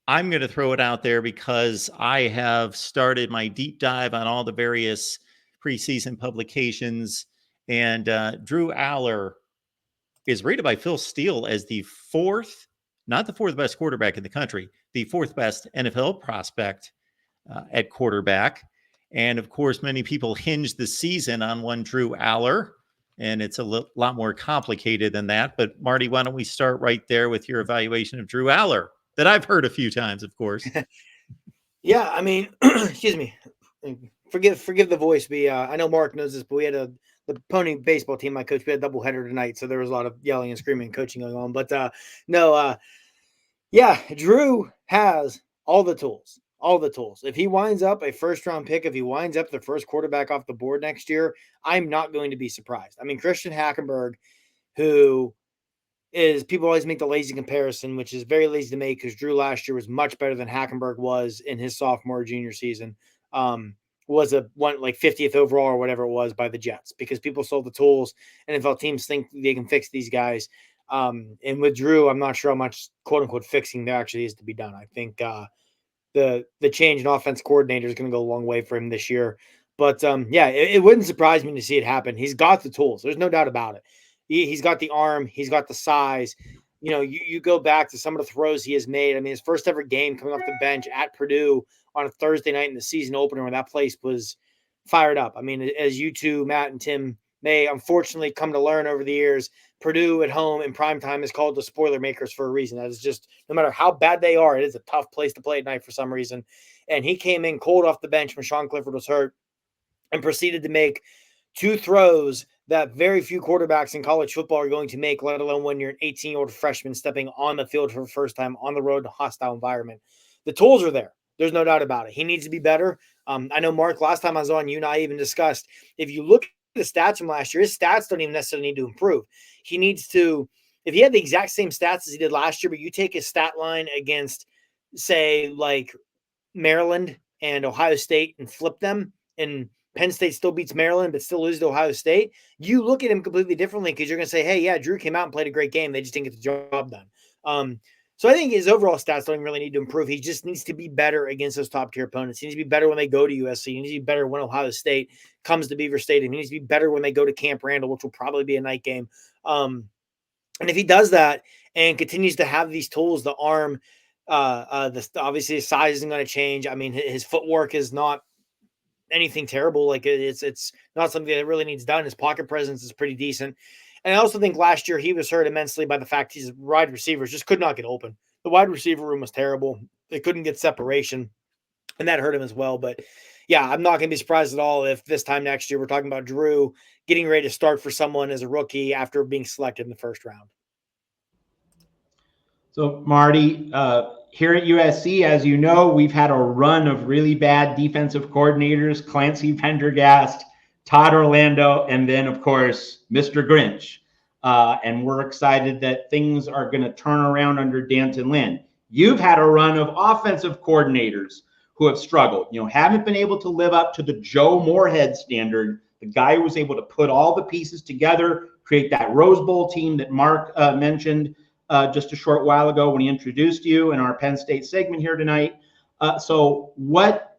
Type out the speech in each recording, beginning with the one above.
I'm going to throw it out there because I have started my deep dive on all the various preseason publications, and Drew Aller is rated by Phil Steele as the fourth, not the fourth best quarterback in the country, the fourth best NFL prospect at quarterback. And of course, many people hinge the season on one Drew Aller, and it's a lot more complicated than that. But Marty, why don't we start right there with your evaluation of Drew Aller that I've heard a few times, of course. Yeah, I mean, excuse me. Forgive the voice. I know Mark knows this, but we had the Pony baseball team. My coach, we had a doubleheader tonight, so there was a lot of yelling and screaming and coaching going on. But no, yeah, Drew has all the tools. All the tools. If he winds up a first round pick, if he winds up the first quarterback off the board next year, I'm not going to be surprised. I mean, Christian Hackenberg, who is people always make the lazy comparison, which is very lazy to make because Drew last year was much better than Hackenberg was in his sophomore junior season. Was a one like 50th overall or whatever it was by the Jets because people sold the tools. NFL teams think they can fix these guys. And with Drew, I'm not sure how much quote unquote fixing there actually is to be done. I think the change in offense coordinator is going to go a long way for him this year. But yeah, it wouldn't surprise me to see it happen. He's got the tools. There's no doubt about it. He's got the arm. He's got the size. You know, you go back to some of the throws he has made. I mean, his first ever game coming off the bench at Purdue on a Thursday night in the season opener when that place was fired up. I mean, as you two, Matt and Tim, may unfortunately come to learn over the years, Purdue at home in prime time is called the spoiler makers for a reason. That is just, no matter how bad they are, it is a tough place to play at night for some reason. And he came in cold off the bench when Sean Clifford was hurt and proceeded to make two throws that very few quarterbacks in college football are going to make, let alone when you're an 18-year-old freshman stepping on the field for the first time on the road in a hostile environment. The tools are there. There's no doubt about it. He needs to be better. I know, Mark, last time I was on, you and I even discussed, if you look at the stats from last year, his stats don't even necessarily need to improve. He needs to, if he had the exact same stats as he did last year, but you take his stat line against, say, like Maryland and Ohio State and flip them, and Penn State still beats Maryland, but still loses to Ohio State, you look at him completely differently because you're going to say, hey, yeah, Drew came out and played a great game. They just didn't get the job done. So I think his overall stats don't really need to improve. He just needs to be better against those top-tier opponents. He needs to be better when they go to USC. He needs to be better when Ohio State comes to Beaver Stadium. He needs to be better when they go to Camp Randall, which will probably be a night game. And if he does that and continues to have these tools, the arm, obviously his size isn't going to change. I mean, his footwork is not anything terrible. Like it's not something that really needs done. His pocket presence is pretty decent. And I also think last year he was hurt immensely by the fact his wide receivers just could not get open. The wide receiver room was terrible. They couldn't get separation, and that hurt him as well. But yeah, I'm not going to be surprised at all if this time next year we're talking about Drew getting ready to start for someone as a rookie after being selected in the first round. So, Marty, here at USC, as you know, we've had a run of really bad defensive coordinators, Clancy Pendergast, Todd Orlando, and then, of course, Mr. Grinch. And we're excited that things are going to turn around under Danton Lynn. You've had a run of offensive coordinators who have struggled, haven't been able to live up to the Joe Moorhead standard, the guy who was able to put all the pieces together, create that Rose Bowl team that Mark mentioned just a short while ago when he introduced you in our Penn State segment here tonight. So what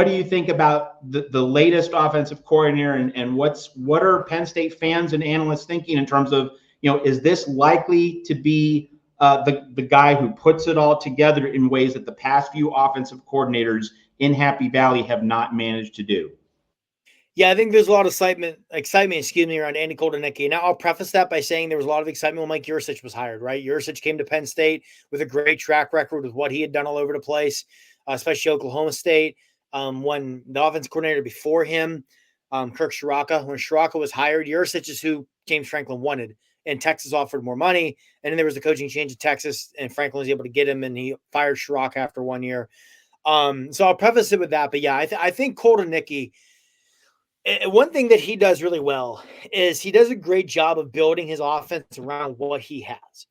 do you think about the latest offensive coordinator, and what are Penn State fans and analysts thinking in terms of, is this likely to be the guy who puts it all together in ways that the past few offensive coordinators in Happy Valley have not managed to do? Yeah, I think there's a lot of excitement, around Andy Koldenicki. Now, I'll preface that by saying there was a lot of excitement when Mike Yurcich was hired, right? Yurcich came to Penn State with a great track record with what he had done all over the place, especially Oklahoma State. When the offensive coordinator before him, Kirk Shiraka, when Shiraka was hired, Yurcich is who James Franklin wanted, and Texas offered more money. And then there was the coaching change in Texas, and Franklin was able to get him, and he fired Shiraka after 1 year. So I'll preface it with that. But yeah, I think Koldenicki, one thing that he does really well is he does a great job of building his offense around what he has.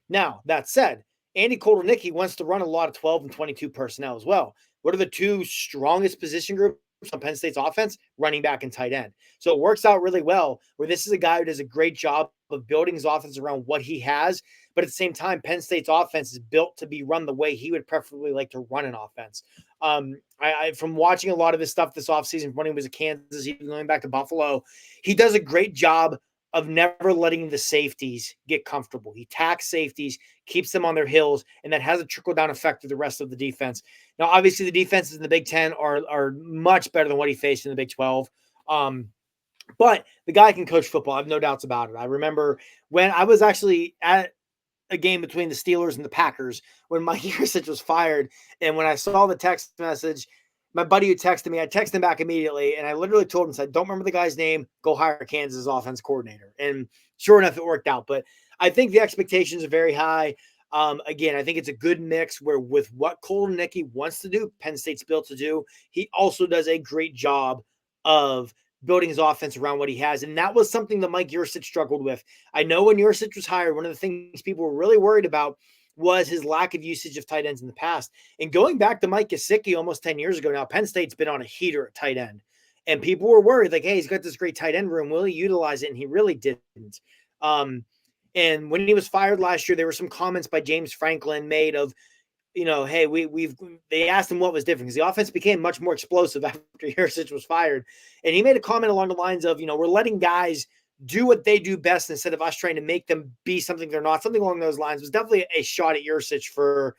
Now, that said, Andy Koldenicki wants to run a lot of 12 and 22 personnel as well. What are the two strongest position groups on Penn State's offense? Running back and tight end. So it works out really well where this is a guy who does a great job of building his offense around what he has. But at the same time, Penn State's offense is built to be run the way he would preferably like to run an offense. From watching a lot of his stuff this offseason, when he was at Kansas, even going back to Buffalo, he does a great job of never letting the safeties get comfortable. He tacks safeties, keeps them on their heels, and that has a trickle-down effect to the rest of the defense. Now, obviously, the defenses in the Big Ten are much better than what he faced in the Big 12. But the guy can coach football. I have no doubts about it. I remember when I was actually at a game between the Steelers and the Packers when Mike Yurcich was fired. And when I saw the text message, my buddy who texted me, I texted him back immediately. And I literally told him, said, don't remember the guy's name, go hire Kansas offense coordinator. And sure enough, it worked out. But I think the expectations are very high. Again, I think it's a good mix where with what Kolodnicki wants to do, Penn State's built to do, he also does a great job of building his offense around what he has. And that was something that Mike Yurcich struggled with. I know when Yurcich was hired, one of the things people were really worried about was his lack of usage of tight ends in the past. And going back to Mike Gesicki almost 10 years ago now, Penn State's been on a heater at tight end. And people were worried, like, hey, he's got this great tight end room. Will he utilize it? And he really didn't. And when he was fired last year, there were some comments by James Franklin made of, hey, they asked him what was different because the offense became much more explosive after Yurcich was fired. And he made a comment along the lines of, we're letting guys do what they do best instead of us trying to make them be something they're not. Something along those lines. It was definitely a shot at Yurcich for,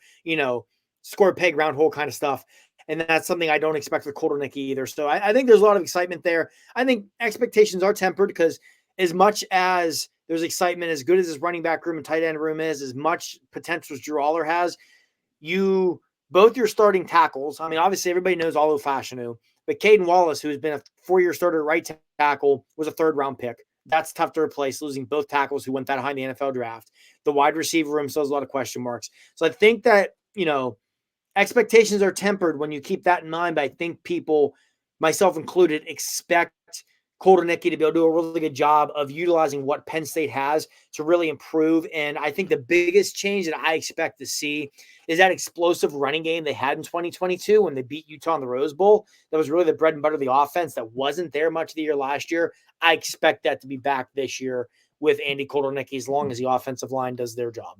square peg, round hole kind of stuff. And that's something I don't expect with Kolodnicki either. So I think there's a lot of excitement there. I think expectations are tempered because as much as there's excitement, as good as his running back room and tight end room is, as much potential as Drew Aller has, both your starting tackles, I mean, obviously everybody knows Olu Fashanu, but Caden Wallace, who's been a 4-year starter at right tackle, was a 3rd-round pick. That's tough to replace, losing both tackles who went that high in the NFL draft. The wide receiver room still has a lot of question marks. So I think that, expectations are tempered when you keep that in mind, but I think people, myself included, expect Kolodnicki to be able to do a really good job of utilizing what Penn State has to really improve. And I think the biggest change that I expect to see is that explosive running game they had in 2022 when they beat Utah in the Rose Bowl. That was really the bread and butter of the offense that wasn't there much of the year last year. I expect that to be back this year with Andy Kolodnicki as long as the offensive line does their job.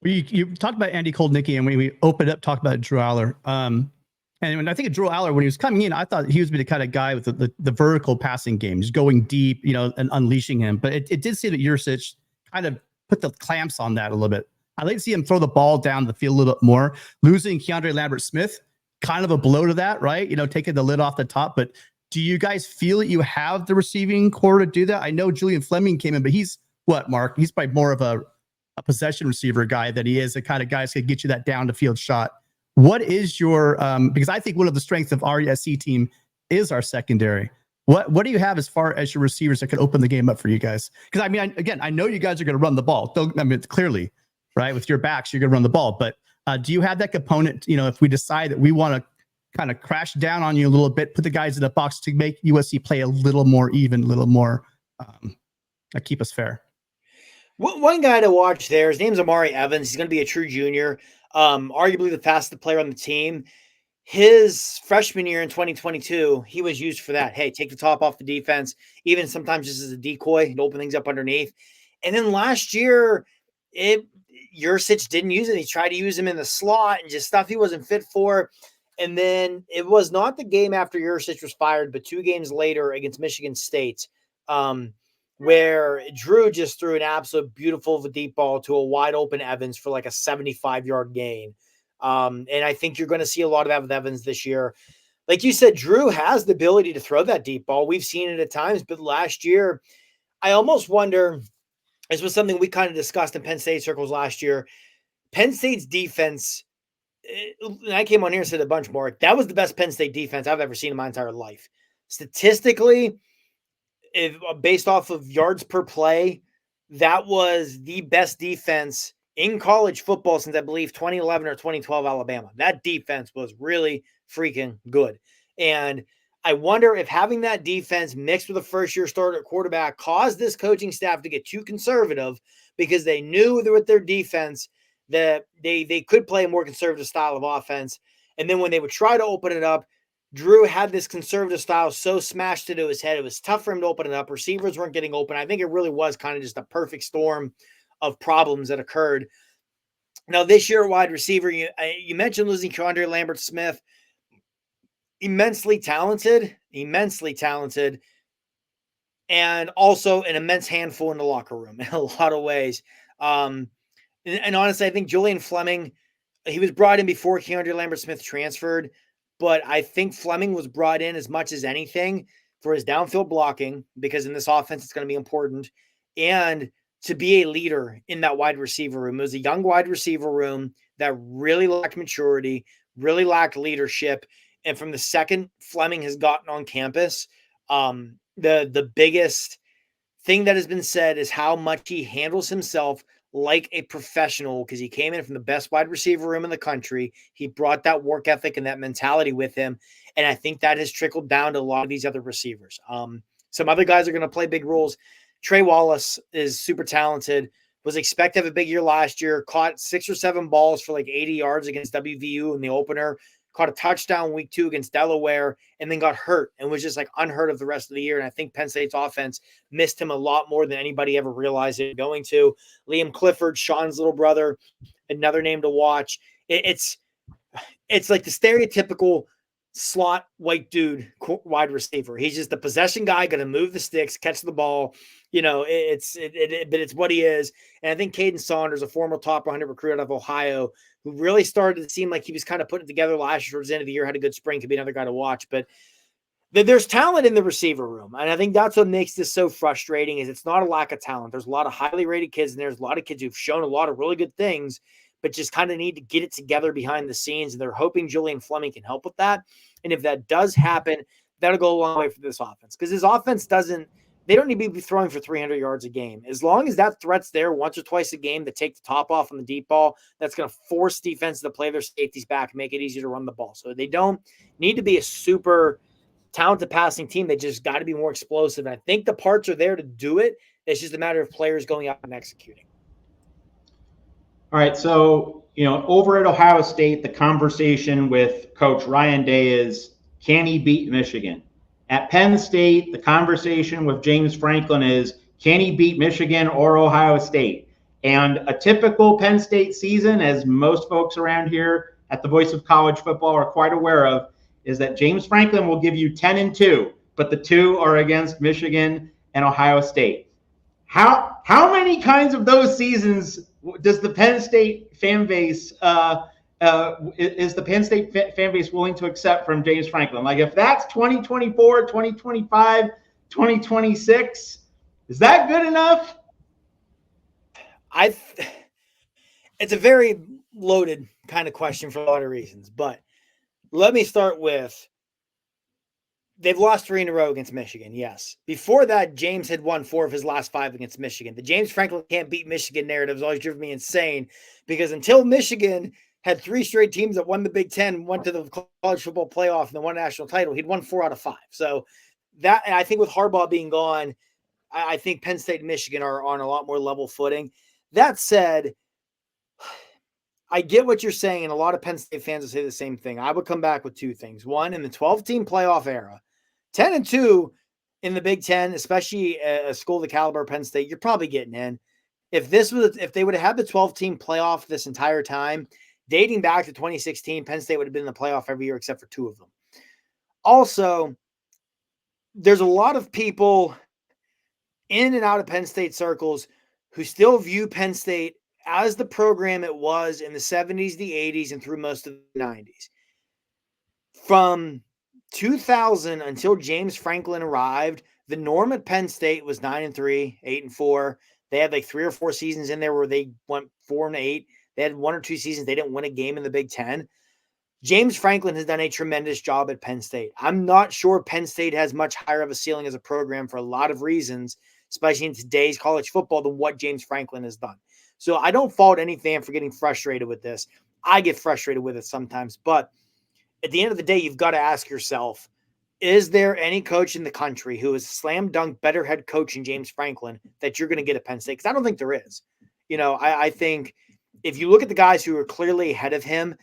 You talked about Andy Kolodnicki, and when we opened up, talked about Drew Aller. And when I think of Drew Aller, when he was coming in, I thought he was the kind of guy with the vertical passing game, just going deep, and unleashing him. But it did seem that Yurcich kind of put the clamps on that a little bit. I'd like to see him throw the ball down the field a little bit more. Losing Keandre Lambert-Smith, kind of a blow to that, right? Taking the lid off the top. But do you guys feel that you have the receiving core to do that? I know Julian Fleming came in, but he's what, Mark? He's probably more of a possession receiver guy than he is the kind of guy that's going to get you that down the field shot. What is your because I think one of the strengths of our USC team is our secondary. What do you have as far as your receivers that could open the game up for you guys? Because I know you guys are going to run the ball. Clearly, right? With your backs, you're going to run the ball. But do you have that component? If we decide that we want to kind of crash down on you a little bit, put the guys in the box to make USC play a little more even, a little more keep us fair. One guy to watch there, his name's Amari Evans. He's going to be a true junior. Arguably the fastest player on the team. His freshman year in 2022, he was used for that. Hey, take the top off the defense, even sometimes just as a decoy and open things up underneath. And then last year, Yurcich didn't use it. He tried to use him in the slot and just stuff he wasn't fit for. And then it was not the game after Yurcich was fired, but 2 games later against Michigan State, where Drew just threw an absolute beautiful deep ball to a wide open Evans for like a 75-yard gain. And I think you're going to see a lot of that with Evans this year. Like you said, Drew has the ability to throw that deep ball. We've seen it at times, but last year, I almost wonder, this was something we kind of discussed in Penn State circles last year. Penn State's defense, and I came on here and said a bunch more. That was the best Penn State defense I've ever seen in my entire life. Statistically, based off of yards per play, that was the best defense in college football since I believe 2011 or 2012 Alabama. That defense was really freaking good. And I wonder if having that defense mixed with a first-year starter at quarterback caused this coaching staff to get too conservative because they knew that with their defense that they could play a more conservative style of offense. And then when they would try to open it up, Drew had this conservative style so smashed into his head. It was tough for him to open it up. Receivers weren't getting open. I think it really was kind of just a perfect storm of problems that occurred. Now, this year, wide receiver, you mentioned losing Keandre Lambert-Smith. Immensely talented, and also an immense handful in the locker room in a lot of ways. And honestly, I think Julian Fleming, he was brought in before Keandre Lambert-Smith transferred, but I think Fleming was brought in as much as anything for his downfield blocking, because in this offense, it's going to be important, and to be a leader in that wide receiver room. It was a young wide receiver room that really lacked maturity, really lacked leadership. And from the second Fleming has gotten on campus, the biggest thing that has been said is how much he handles himself like a professional, because he came in from the best wide receiver room in the country. He brought that work ethic and that mentality with him. And I think that has trickled down to a lot of these other receivers. Some other guys are going to play big roles. Trey Wallace is super talented, was expected to have a big year last year, caught 6 or 7 balls for like 80 yards against WVU in the opener, caught a touchdown week 2 against Delaware, and then got hurt and was just like unheard of the rest of the year. And I think Penn State's offense missed him a lot more than anybody ever realized it going to. Liam Clifford, Sean's little brother, another name to watch. It's like the stereotypical slot white dude wide receiver. He's just the possession guy, going to move the sticks, catch the ball. But it's what he is. And I think Caden Saunders, a former top 100 recruit out of Ohio, who really started to seem like he was kind of putting it together last year towards the end of the year, had a good spring, could be another guy to watch. But there's talent in the receiver room. And I think that's what makes this so frustrating, is it's not a lack of talent. There's a lot of highly rated kids, and there's a lot of kids who've shown a lot of really good things, but just kind of need to get it together behind the scenes. And they're hoping Julian Fleming can help with that. And if that does happen, that'll go a long way for this offense, because his offense they don't need to be throwing for 300 yards a game. As long as that threat's there once or twice a game to take the top off on the deep ball, that's going to force defenses to play their safeties back and make it easier to run the ball. So they don't need to be a super talented passing team. They just got to be more explosive. And I think the parts are there to do it. It's just a matter of players going out and executing. All right. So, over at Ohio State, the conversation with Coach Ryan Day is, can he beat Michigan? At Penn State, the conversation with James Franklin is, can he beat Michigan or Ohio State? And a typical Penn State season, as most folks around here at the Voice of College Football are quite aware of, is that James Franklin will give you 10-2, but the 2 are against Michigan and Ohio State. How many kinds of those seasons does the Penn State fan base is the Penn State fan base willing to accept from James Franklin? Like, if that's 2024, 2025, 2026, is that good enough? It's a very loaded kind of question for a lot of reasons, but let me start with, they've lost 3 in a row against Michigan. Yes. Before that, James had won 4 of his last 5 against Michigan. The James Franklin can't beat Michigan narrative has always driven me insane, because until Michigan had 3 straight teams that won the Big Ten, went to the college football playoff, and then won a national title, he'd won 4 out of 5. So that, and I think with Harbaugh being gone, I think Penn State and Michigan are on a lot more level footing. That said, I get what you're saying, and a lot of Penn State fans will say the same thing. I would come back with 2 things. One, in the 12-team playoff era, 10-2 in the Big Ten, especially a school the caliber of Penn State, you're probably getting in. If they would have had the 12-team playoff this entire time, dating back to 2016, Penn State would have been in the playoff every year except for 2 of them. Also, there's a lot of people in and out of Penn State circles who still view Penn State as the program it was in the 70s, the 80s, and through most of the 90s. From 2000 until James Franklin arrived, the norm at Penn State was 9-3, 8-4. They had like 3 or 4 seasons in there where they went 4-8. They had 1 or 2 seasons they didn't win a game in the Big Ten. James Franklin has done a tremendous job at Penn State. I'm not sure Penn State has much higher of a ceiling as a program for a lot of reasons, especially in today's college football, than what James Franklin has done. So I don't fault any fan for getting frustrated with this. I get frustrated with it sometimes, but at the end of the day, you've got to ask yourself, is there any coach in the country who is a slam dunk better head coach than James Franklin that you're going to get at Penn State? Because I don't think there is. I think if you look at the guys who are clearly ahead of him,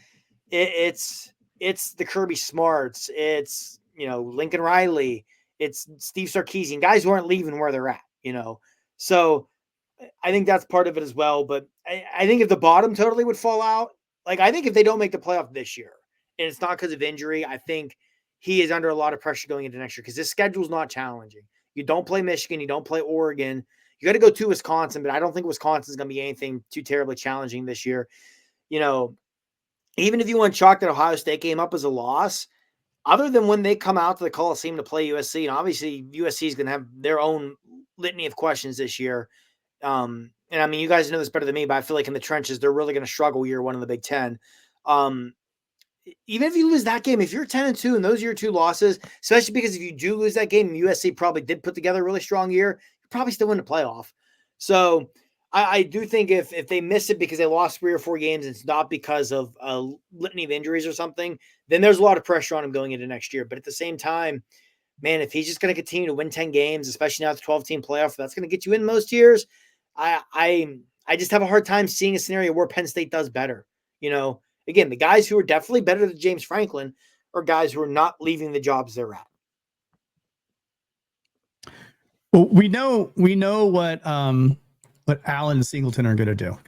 it's it's the Kirby Smarts, it's, Lincoln Riley, it's Steve Sarkisian, guys who aren't leaving where they're at. So I think that's part of it as well. But I think if the bottom totally would fall out, like I think if they don't make the playoff this year, and it's not because of injury, I think he is under a lot of pressure going into next year because this schedule is not challenging. You don't play Michigan, you don't play Oregon. You got to go to Wisconsin, but I don't think Wisconsin is going to be anything too terribly challenging this year. Even if you want to chalk that Ohio State game up as a loss, other than when they come out to the Coliseum to play USC, and obviously USC is going to have their own litany of questions this year. And I mean, you guys know this better than me, but I feel like in the trenches, they're really going to struggle year one in the Big Ten. Even if you lose that game, if you're 10-2 and those are your two losses, especially because if you do lose that game, USC probably did put together a really strong year, you probably still win the playoff. So I do think if they miss it because they lost 3 or 4 games, and it's not because of a litany of injuries or something, then there's a lot of pressure on him going into next year. But at the same time, man, if he's just going to continue to win 10 games, especially now it's a 12-team playoff, that's going to get you in most years. I just have a hard time seeing a scenario where Penn State does better. Again, the guys who are definitely better than James Franklin are guys who are not leaving the jobs they're at. Well, we know what Allen and Singleton are going to do.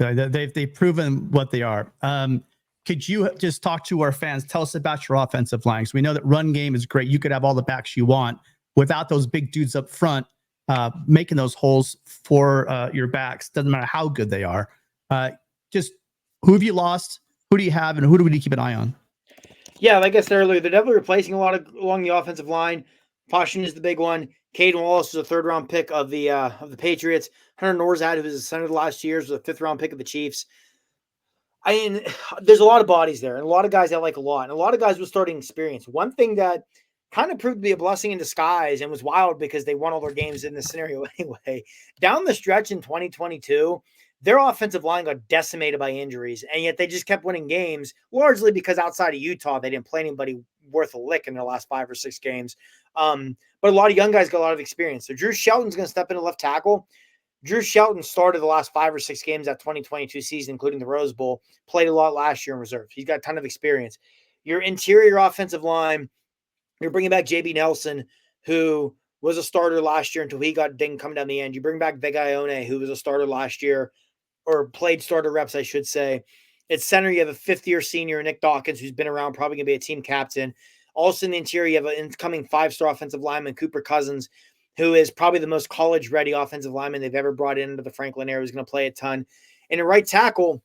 They've proven what they are. Could you just talk to our fans? Tell us about your offensive line. So we know that run game is great. You could have all the backs you want without those big dudes up front making those holes for your backs. Doesn't matter how good they are. Just who have you lost? Who do you have, and who do we need to keep an eye on? Yeah, like I said earlier, they're definitely replacing a lot along the offensive line. Pashin is the big one. Caden Wallace was a 3rd-round pick of the Patriots. Hunter Norzad, who was a center the last 2 years, was a 5th-round pick of the Chiefs. I mean, there's a lot of bodies there, and a lot of guys I like a lot, and a lot of guys with starting experience. One thing that kind of proved to be a blessing in disguise and was wild because they won all their games in this scenario anyway. Down the stretch in 2022, their offensive line got decimated by injuries, and yet they just kept winning games, largely because outside of Utah, they didn't play anybody worth a lick in their last 5 or 6 games. But a lot of young guys got a lot of experience. So Drew Shelton's going to step into left tackle. Drew Shelton started the last 5 or 6 games that 2022 season, including the Rose Bowl, played a lot last year in reserve. He's got a ton of experience. Your interior offensive line, you're bringing back JB Nelson, who was a starter last year until he got dinged coming down the end. You bring back Vega Ione, who was a starter last year, or played starter reps, I should say. At center, you have a 5th-year senior, Nick Dawkins, who's been around, probably going to be a team captain. Also in the interior, you have an incoming 5-star offensive lineman, Cooper Cousins, who is probably the most college-ready offensive lineman they've ever brought into the Franklin area. He's going to play a ton. And at right tackle,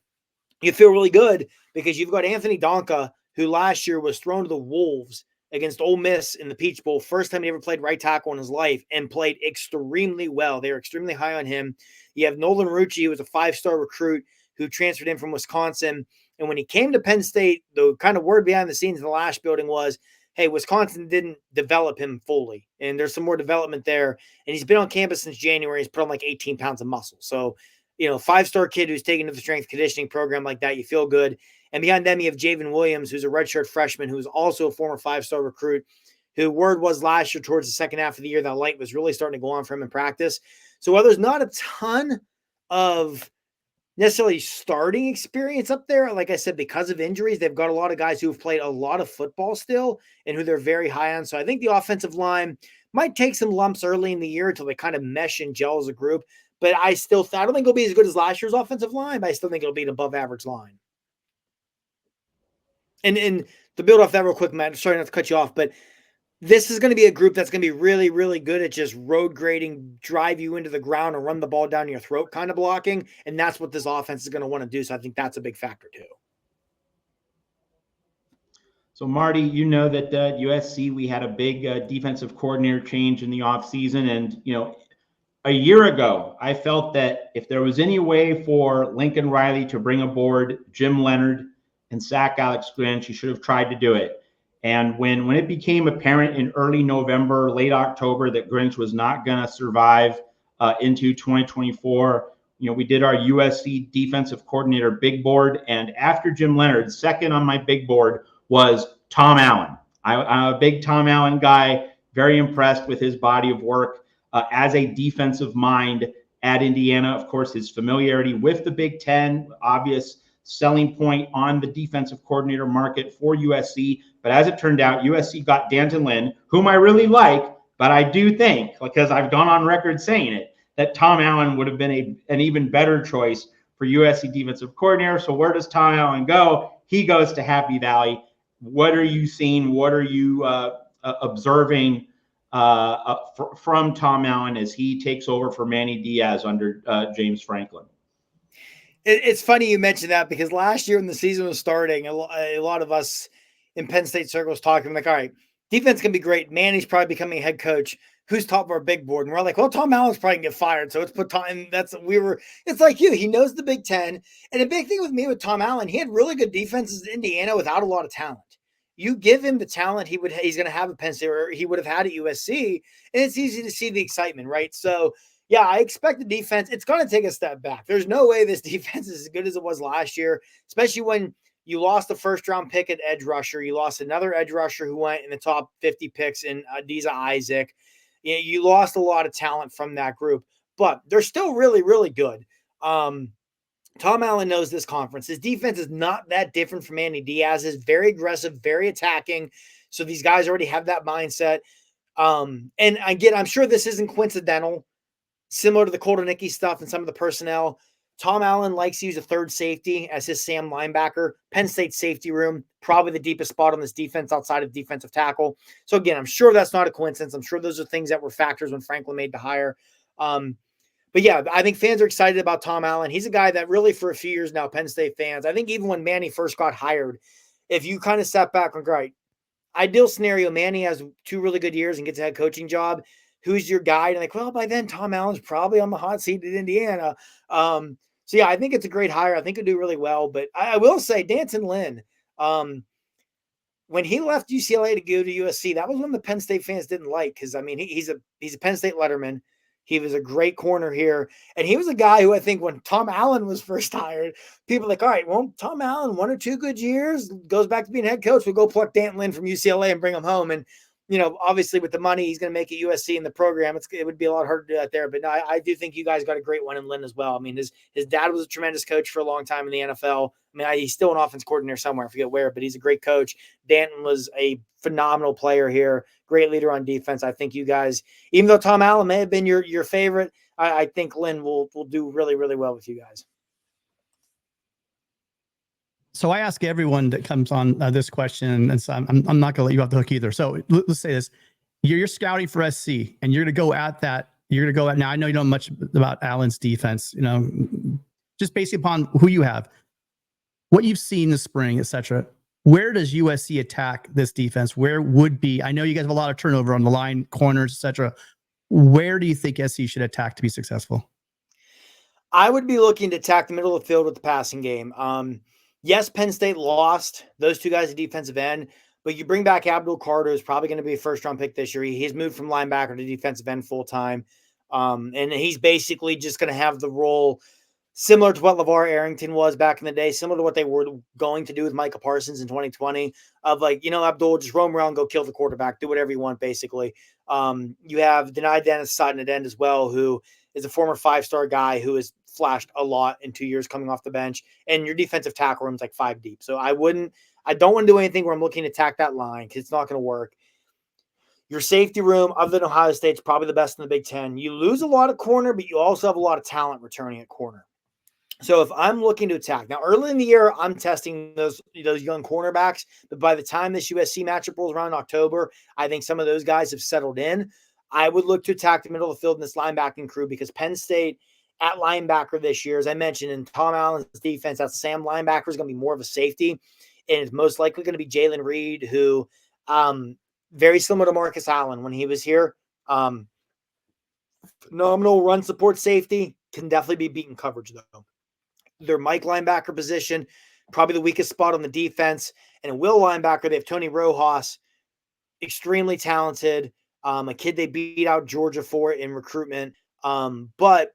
you feel really good because you've got Anthony Donka, who last year was thrown to the Wolves against Ole Miss in the Peach Bowl. First time he ever played right tackle in his life, and played extremely well. They were extremely high on him. You have Nolan Rucci, who was a 5-star recruit who transferred in from Wisconsin. And when he came to Penn State, the kind of word behind the scenes in the Lash building was, hey, Wisconsin didn't develop him fully, and there's some more development there. And he's been on campus since January. He's put on like 18 pounds of muscle. So, 5-star kid who's taken to the strength conditioning program like that, you feel good. And behind them, you have Javen Williams, who's a redshirt freshman, who's also a former 5-star recruit, who word was last year towards the second half of the year that light was really starting to go on for him in practice. So while there's not a ton of necessarily starting experience up there, like I said, because of injuries, they've got a lot of guys who have played a lot of football still and who they're very high on. So I think the offensive line might take some lumps early in the year until they kind of mesh and gel as a group. But I don't think it'll be as good as last year's offensive line, but I still think it'll be an above average line. And to build off that real quick, Matt, sorry not to cut you off, but this is going to be a group that's going to be really, really good at just road grading, drive you into the ground and run the ball down your throat kind of blocking. And that's what this offense is going to want to do. So I think that's a big factor too. So Marty, you know that USC, we had a big defensive coordinator change in the offseason. And, a year ago, I felt that if there was any way for Lincoln Riley to bring aboard Jim Leonard and sack Alex Grinch, he should have tried to do it. And when it became apparent in early November, late October, that Grinch was not going to survive into 2024, we did our USC defensive coordinator big board. And after Jim Leonard, second on my big board was Tom Allen. I'm a big Tom Allen guy, very impressed with his body of work as a defensive mind at Indiana. Of course, his familiarity with the Big Ten, obvious selling point on the defensive coordinator market for USC. But as it turned out, USC got D'Anton Lynn, whom I really like, but I do think, because I've gone on record saying it, that Tom Allen would have been an even better choice for USC defensive coordinator. So where does Tom Allen go? He goes to Happy Valley. What are you seeing? What are you observing from Tom Allen as he takes over for Manny Diaz under James Franklin? It's funny you mentioned that, because last year when the season was starting, a lot of us in Penn State circles talking like, all right, defense can be great. Manny's probably becoming a head coach. Who's top of our big board? And we're like, well, Tom Allen's probably gonna get fired. So let's put Tom. It's like you. He knows the Big Ten. And the big thing with me with Tom Allen, he had really good defenses in Indiana without a lot of talent. You give him the talent he's going to have at Penn State, or he would have had at USC, and it's easy to see the excitement, right? So, yeah, I expect the defense, it's going to take a step back. There's no way this defense is as good as it was last year, especially when you lost the first-round pick at edge rusher. You lost another edge rusher who went in the top 50 picks in Adiza Isaac. You lost a lot of talent from that group, but they're still really, really good. Tom Allen knows this conference. His defense is not that different from Manny Diaz's. Very aggressive, very attacking. So these guys already have that mindset. And again, I'm sure this isn't coincidental. Similar to the Koldenicki stuff and some of the personnel, Tom Allen likes to use a third safety as his Sam linebacker. Penn State safety room, probably the deepest spot on this defense outside of defensive tackle. So again, I'm sure that's not a coincidence. I'm sure those are things that were factors when Franklin made the hire. But yeah, I think fans are excited about Tom Allen. He's a guy that really for a few years now, Penn State fans, I think even when Manny first got hired, if you kind of sat back and go, right, ideal scenario, Manny has 2 really good years and gets a head coaching job. Who's your guy? And like, well, by then Tom Allen's probably on the hot seat at Indiana. So yeah, I think it's a great hire. I think he'll do really well. But I will say D'Anton Lynn, when he left UCLA to go to USC, that was one the Penn State fans didn't like, because I mean he's a Penn State letterman. He was a great corner here. And he was a guy who I think when Tom Allen was first hired, people were like, all right, well, Tom Allen, 1 or 2 good years, goes back to being head coach. We'll go pluck D'Anton Lynn from UCLA and bring him home. And, you know, obviously with the money he's going to make at USC in the program, it would be a lot harder to do that there. But no, I do think you guys got a great one in Lynn as well. I mean, his dad was a tremendous coach for a long time in the NFL. I mean, he's still an offense coordinator somewhere. I forget where, but he's a great coach. D'Anton was a phenomenal player here. Great leader on defense. I think you guys, even though Tom Allen may have been your favorite, I think Lynn will do really, really well with you guys. So I ask everyone that comes on this question, and so I'm not going to let you off the hook either. So let's say this: you're scouting for SC, and you're going to go at that. You're going to go at now. I know you don't know much about Allen's defense. You know, just based upon who you have, what you've seen this spring, etc. Where does USC attack this defense? Where would be? I know you guys have a lot of turnover on the line, corners, etc. Where do you think SC should attack to be successful? I would be looking to attack the middle of the field with the passing game. Yes, Penn State lost those 2 guys at defensive end, but you bring back Abdul Carter, who's probably going to be a first-round pick this year. He's moved from linebacker to defensive end full-time, and he's basically just going to have the role similar to what LeVar Arrington was back in the day, similar to what they were going to do with Micah Parsons in 2020, of like, you know, Abdul, just roam around, go kill the quarterback, do whatever you want, basically. You have denied Dennis Sutton at end as well, who is a former 5-star guy who has flashed a lot in 2 years coming off the bench, and your defensive tackle room is like 5 deep. So I don't want to do anything where I'm looking to attack that line, because it's not going to work. Your safety room, other than Ohio State, is probably the best in the Big Ten. You lose a lot of corner, but you also have a lot of talent returning at corner. So if I'm looking to attack now, early in the year, I'm testing those young cornerbacks. But by the time this USC matchup rolls around in October, I think some of those guys have settled in. I would look to attack the middle of the field in this linebacking crew, because Penn State at linebacker this year, as I mentioned, in Tom Allen's defense, that Sam linebacker is going to be more of a safety, and it's most likely going to be Jalen Reed, who very similar to Marcus Allen when he was here. Phenomenal run support safety, can definitely be beaten coverage though. Their Mike linebacker position, probably the weakest spot on the defense. And a will linebacker, they have Tony Rojas, extremely talented, a kid they beat out Georgia for in recruitment. But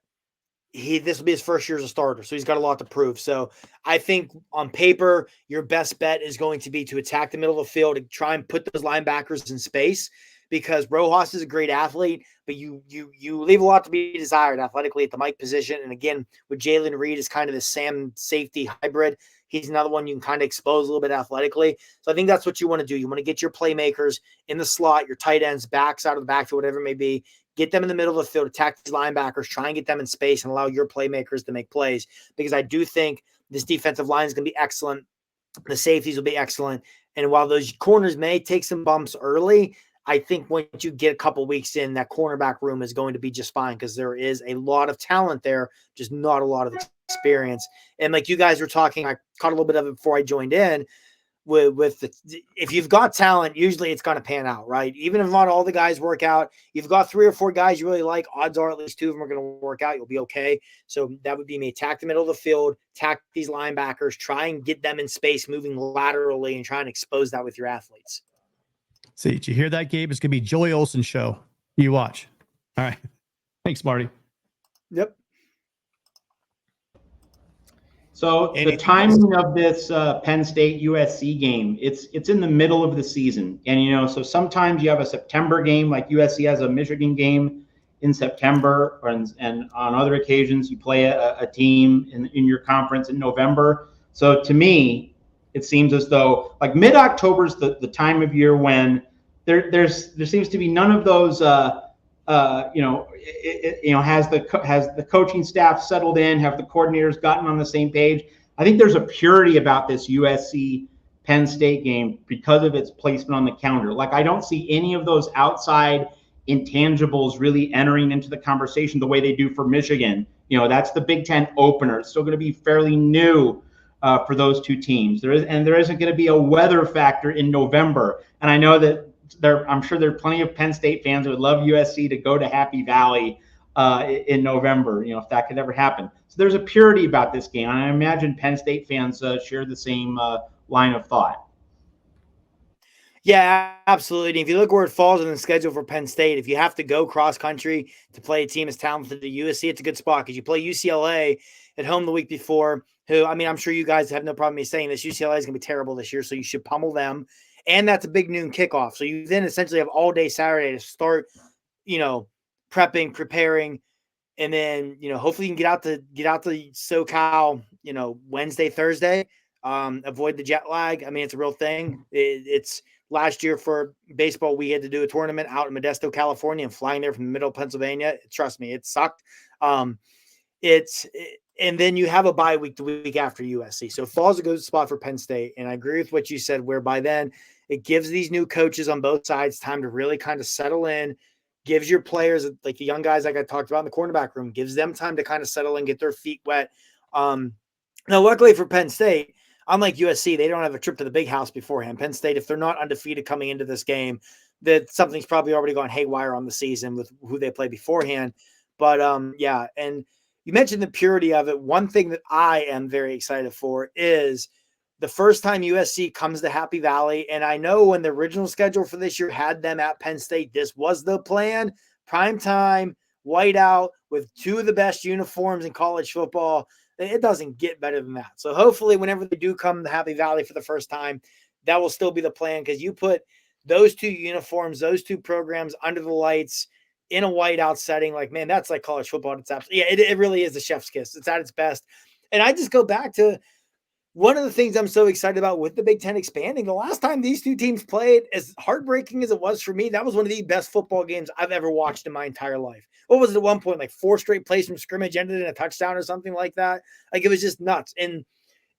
this will be his first year as a starter, so he's got a lot to prove. So I think on paper, your best bet is going to be to attack the middle of the field and try and put those linebackers in space, because Rojas is a great athlete, but you leave a lot to be desired athletically at the Mike position. And again, with Jalen Reed is kind of the Sam safety hybrid. He's another one you can kind of expose a little bit athletically. So I think that's what you want to do. You want to get your playmakers in the slot, your tight ends, backs out of the backfield, whatever it may be. Get them in the middle of the field, attack these linebackers, try and get them in space and allow your playmakers to make plays. Because I do think this defensive line is going to be excellent. The safeties will be excellent. And while those corners may take some bumps early, I think once you get a couple weeks in, that cornerback room is going to be just fine because there is a lot of talent there, just not a lot of experience. And like you guys were talking, I caught a little bit of it before I joined in. If you've got talent, usually it's going to pan out, right? Even if not all the guys work out, you've got 3 or 4 guys you really like, odds are at least 2 of them are going to work out. You'll be okay. So that would be me. Attack the middle of the field, attack these linebackers, try and get them in space, moving laterally, and try and expose that with your athletes. See, did you hear that, Gabe? It's going to be Joey Olsen show. You watch. All right. Thanks, Marty. Yep. So the timing of this Penn State USC game, it's in the middle of the season. And, so sometimes you have a September game, like USC has a Michigan game in September, and on other occasions you play a team in your conference in November. So to me, it seems as though like mid-October is the time of year when there seems to be none of those has the coaching staff settled in, have the coordinators gotten on the same page. I think there's a purity about this USC Penn State game because of its placement on the calendar. Like I don't see any of those outside intangibles really entering into the conversation the way they do for Michigan. That's the Big Ten opener. It's still going to be fairly new for those two teams. There isn't going to be a weather factor in November. And I know that I'm sure there are plenty of Penn State fans who would love USC to go to Happy Valley in November, if that could ever happen. So there's a purity about this game. And I imagine Penn State fans share the same line of thought. Yeah, absolutely. And if you look where it falls in the schedule for Penn State, if you have to go cross country to play a team as talented as USC, it's a good spot because you play UCLA at home the week before, who, I'm sure you guys have no problem me saying this. UCLA is going to be terrible this year, so you should pummel them. And that's a big noon kickoff. So you then essentially have all day Saturday to start, prepping, preparing, and then, hopefully you can get out to SoCal, Wednesday, Thursday, avoid the jet lag. It's a real thing. It's last year for baseball, we had to do a tournament out in Modesto, California, and flying there from the middle of Pennsylvania. Trust me, it sucked. And then you have a bye week the week after USC. So fall's a good spot for Penn State. And I agree with what you said, where by then it gives these new coaches on both sides time to really kind of settle in, gives your players, like the young guys like I talked about in the cornerback room, gives them time to kind of settle in, get their feet wet. Now, luckily for Penn State, unlike USC, they don't have a trip to the big house beforehand. Penn State, if they're not undefeated coming into this game, that something's probably already gone haywire on the season with who they play beforehand. But yeah, and you mentioned the purity of it. One thing that I am very excited for is the first time USC comes to Happy Valley. And I know when the original schedule for this year had them at Penn State, this was the plan. Prime time, whiteout with 2 of the best uniforms in college football. It doesn't get better than that. So hopefully whenever they do come to Happy Valley for the first time, that will still be the plan, because you put those 2 uniforms, those 2 programs under the lights in a whiteout setting, like, man, that's like college football. It's absolutely, it really is the chef's kiss. It's at its best. And I just go back to one of the things I'm so excited about with the Big Ten expanding. The last time these 2 teams played, as heartbreaking as it was for me, that was one of the best football games I've ever watched in my entire life. What was it at one point? Like 4 straight plays from scrimmage ended in a touchdown or something like that. Like, it was just nuts. And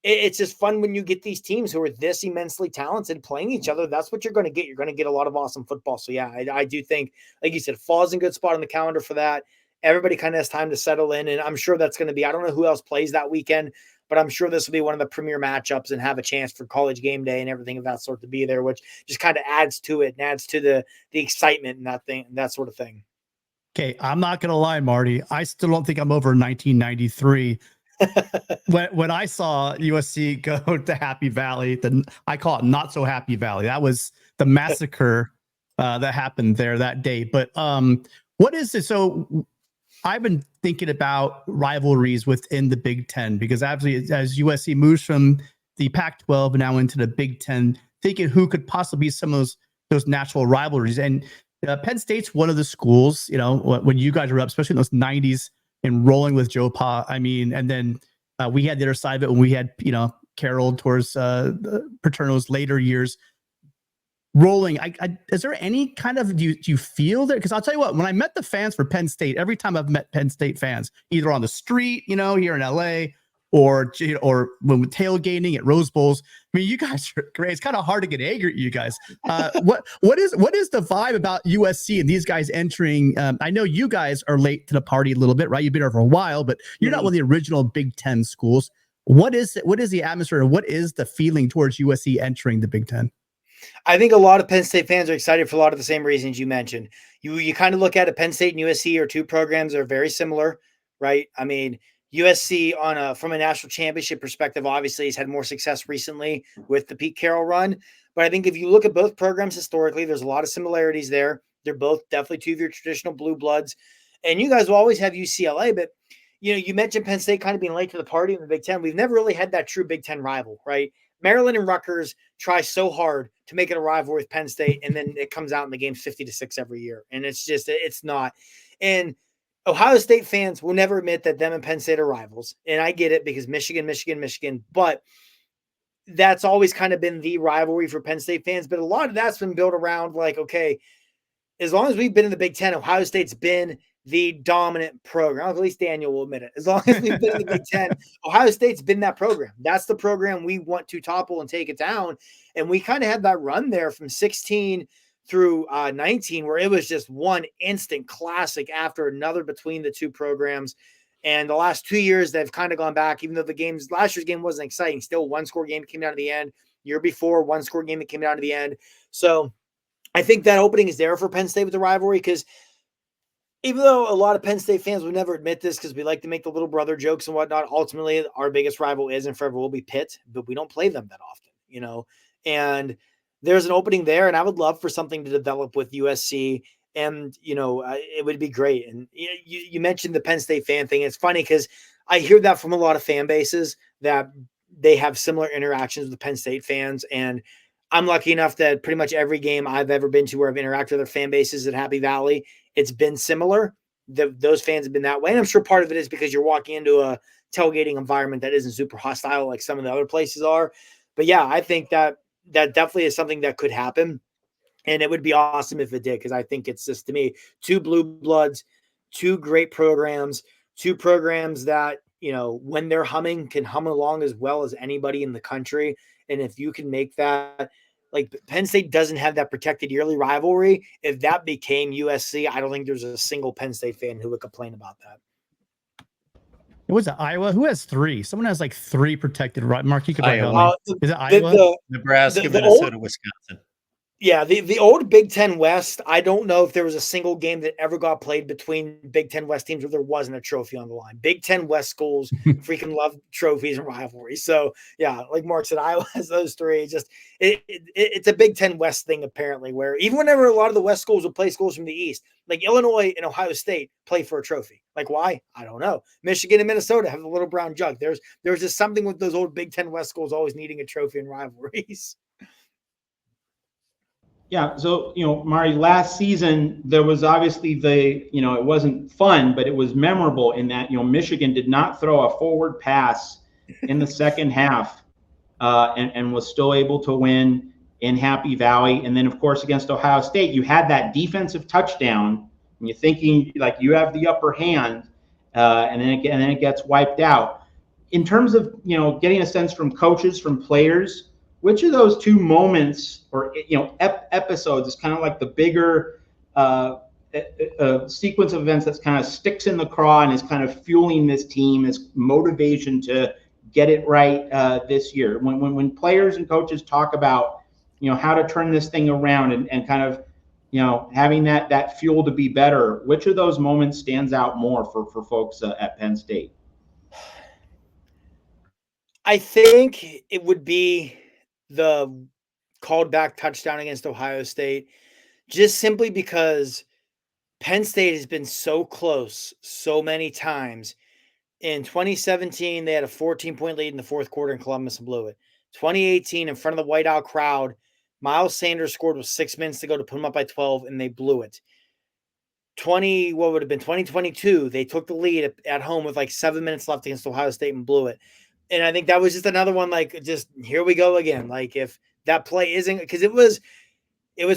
it's just fun when you get these teams who are this immensely talented playing each other. That's what you're going to get. You're going to get a lot of awesome football. So yeah, I do think, like you said, fall's in a good spot on the calendar for that. Everybody kind of has time to settle in, and I'm sure that's going to be, I don't know who else plays that weekend, but I'm sure this will be one of the premier matchups and have a chance for college game day and everything of that sort to be there, which just kind of adds to it and adds to the excitement and that sort of thing. Okay, I'm not going to lie, Marty. I still don't think I'm over 1993. when I saw USC go to Happy Valley, I call it not so Happy Valley. That was the massacre that happened there that day. But what is it? So I've been thinking about rivalries within the Big Ten, because obviously as USC moves from the Pac-12 now into the Big Ten, thinking who could possibly be some of those natural rivalries. And Penn State's one of the schools, when you guys were up, especially in those 90s and rolling with Joe Pa. I mean, and then we had the other side of it when we had, Carroll towards Paterno's later years rolling. Is there any kind of, do you feel that? Because I'll tell you what, when I met the fans for Penn State, every time I've met Penn State fans, either on the street, here in LA, or when we're tailgating at Rose Bowls, I mean, you guys are great. It's kind of hard to get angry at you guys. What is the vibe about USC and these guys entering? I know you guys are late to the party a little bit, right? You've been here for a while, but you're not one of the original Big Ten schools. What is the atmosphere? What is the feeling towards USC entering the Big Ten? I think a lot of Penn State fans are excited for a lot of the same reasons you mentioned. You kind of look at it, Penn State and USC are two programs that are very similar, right? I mean, USC from a national championship perspective, obviously has had more success recently with the Pete Carroll run. But I think if you look at both programs historically, there's a lot of similarities there. They're both definitely two of your traditional blue bloods. And you guys will always have UCLA, but you mentioned Penn State kind of being late to the party in the Big Ten. We've never really had that true Big Ten rival, right? Maryland and Rutgers try so hard to make it a rival with Penn State, and then it comes out in the game 50-6 every year. And it's not. And Ohio State fans will never admit that them and Penn State are rivals. And I get it because Michigan, but that's always kind of been the rivalry for Penn State fans. But a lot of that's been built around like, okay, as long as we've been in the Big Ten, Ohio State's been the dominant program. At least Daniel will admit it. As long as we've been in the Big Ten, Ohio State's been that program. That's the program we want to topple and take it down. And we kind of had that run there from 16 through 19, where it was just one instant classic after another between the two programs. And the last 2 years, they've kind of gone back, even though last year's game wasn't exciting. Still, one-score game came down to the end. Year before, one-score game that came down to the end. So I think that opening is there for Penn State with the rivalry, because even though a lot of Penn State fans would never admit this because we like to make the little brother jokes and whatnot, ultimately our biggest rival is and forever will be Pitt, but we don't play them that often, and there's an opening there, and I would love for something to develop with USC, and, it would be great. And you mentioned the Penn State fan thing. It's funny because I hear that from a lot of fan bases that they have similar interactions with Penn State fans, and I'm lucky enough that pretty much every game I've ever been to where I've interacted with their fan bases at Happy Valley, it's been similar. Those fans have been that way. And I'm sure part of it is because you're walking into a tailgating environment that isn't super hostile like some of the other places are. But yeah, I think that definitely is something that could happen. And it would be awesome if it did, because I think it's just, to me, two blue bloods, two great programs, two programs that, when they're humming, can hum along as well as anybody in the country. And if you can make that, like Penn State doesn't have that protected yearly rivalry. If that became USC, I don't think there's a single Penn State fan who would complain about that. It was Iowa. Who has three? Someone has like three protected. Right, Mark, you could probably help me. Is it Iowa? Nebraska, Minnesota, Wisconsin. Yeah, the old Big Ten West, I don't know if there was a single game that ever got played between Big Ten West teams where there wasn't a trophy on the line. Big Ten West schools freaking love trophies and rivalries. So, yeah, like Mark said, Iowa has those three. It's a Big Ten West thing, apparently, where even whenever a lot of the West schools would play schools from the East, like Illinois and Ohio State play for a trophy. Like, why? I don't know. Michigan and Minnesota have the little brown jug. There's just something with those old Big Ten West schools always needing a trophy in rivalries. Yeah. So, Mari, last season, there was obviously it wasn't fun, but it was memorable in that, Michigan did not throw a forward pass in the second half and was still able to win in Happy Valley. And then, of course, against Ohio State, you had that defensive touchdown and you're thinking like you have the upper hand and then it gets wiped out. In terms of, getting a sense from coaches, from players, which of those two moments or episodes is kind of like the bigger sequence of events that's kind of sticks in the craw and is kind of fueling this team as motivation to get it right this year? When players and coaches talk about how to turn this thing around and kind of having that fuel to be better, which of those moments stands out more for folks at Penn State? I think it would be the called back touchdown against Ohio State, just simply because Penn State has been so close so many times. In 2017, they had a 14-point lead in the fourth quarter in Columbus and blew it. 2018, in front of the whiteout crowd, Miles Sanders scored with 6 minutes to go to put them up by 12, and they blew it. 2022, they took the lead at home with like 7 minutes left against Ohio State and blew it. And I think that was just another one, like, just here we go again. Like, if that play isn't, because it was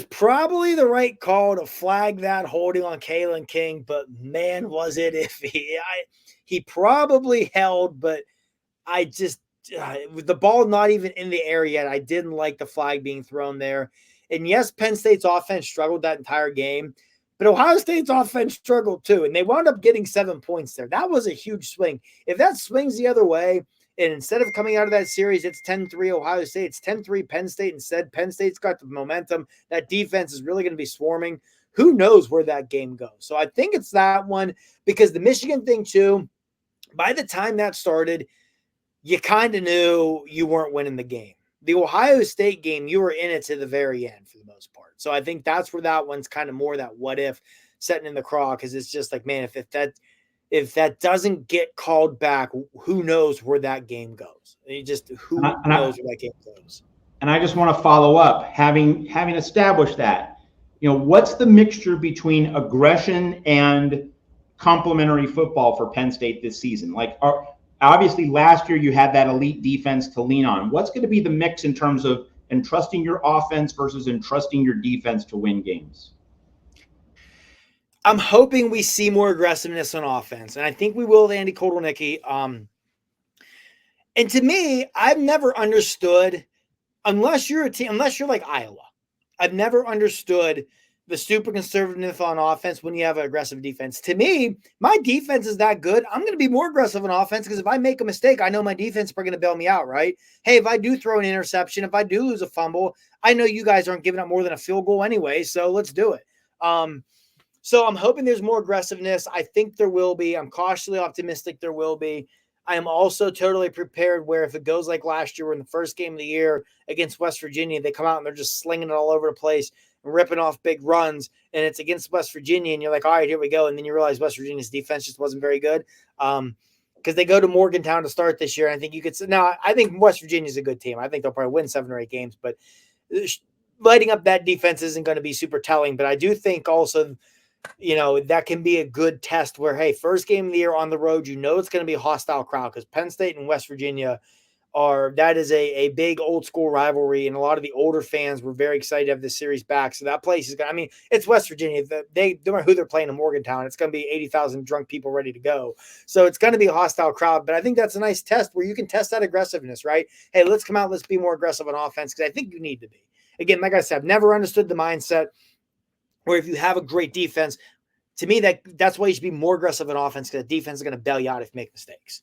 probably the right call to flag that holding on Kalen King, but man, was it iffy. He probably held, but I just, with the ball not even in the air yet, I didn't like the flag being thrown there. And yes, Penn State's offense struggled that entire game, but Ohio State's offense struggled too, and they wound up getting 7 points there. That was a huge swing. If that swings the other way, and instead of coming out of that series, it's 10-3 Ohio State, it's 10-3 Penn State instead. Penn State's got the momentum. That defense is really going to be swarming. Who knows where that game goes? So I think it's that one, because the Michigan thing too, by the time that started, you kind of knew you weren't winning the game. The Ohio State game, you were in it to the very end for the most part. So I think that's where that one's kind of more that what if setting in the craw, because it's just like, man, if that doesn't get called back, who knows where that game goes? Who knows where that game goes? And I just want to follow up, having established that, what's the mixture between aggression and complementary football for Penn State this season? Like, obviously last year you had that elite defense to lean on. What's going to be the mix in terms of entrusting your offense versus entrusting your defense to win games? I'm hoping we see more aggressiveness on offense, and I think we will with Andy Kotelnicki. And to me, I've never understood, unless you're like Iowa, I've never understood the super conservative on offense when you have an aggressive defense. To me, my defense is that good. I'm going to be more aggressive on offense, because if I make a mistake, I know my defense is going to bail me out, right? Hey, if I do throw an interception, if I do lose a fumble, I know you guys aren't giving up more than a field goal anyway, so let's do it. So I'm hoping there's more aggressiveness. I think there will be. I'm cautiously optimistic there will be. I am also totally prepared where if it goes like last year, in the first game of the year against West Virginia, they come out and they're just slinging it all over the place and ripping off big runs, and it's against West Virginia, and you're like, all right, here we go. And then you realize West Virginia's defense just wasn't very good, because they go to Morgantown to start this year. And I think you could say, no, I think West Virginia's a good team. I think they'll probably win 7 or 8 games, but lighting up that defense isn't going to be super telling. But I do think also, that can be a good test where, hey, first game of the year on the road, it's going to be a hostile crowd, because Penn State and West Virginia that is a big old school rivalry. And a lot of the older fans were very excited to have this series back. So that place is going to, it's West Virginia. They don't matter who they're playing in Morgantown. It's going to be 80,000 drunk people ready to go. So it's going to be a hostile crowd, but I think that's a nice test where you can test that aggressiveness, right? Hey, let's come out. Let's be more aggressive on offense, because I think you need to be. Again, like I said, I've never understood the mindset where if you have a great defense, to me, that's why you should be more aggressive in offense, because the defense is going to bail you out if you make mistakes.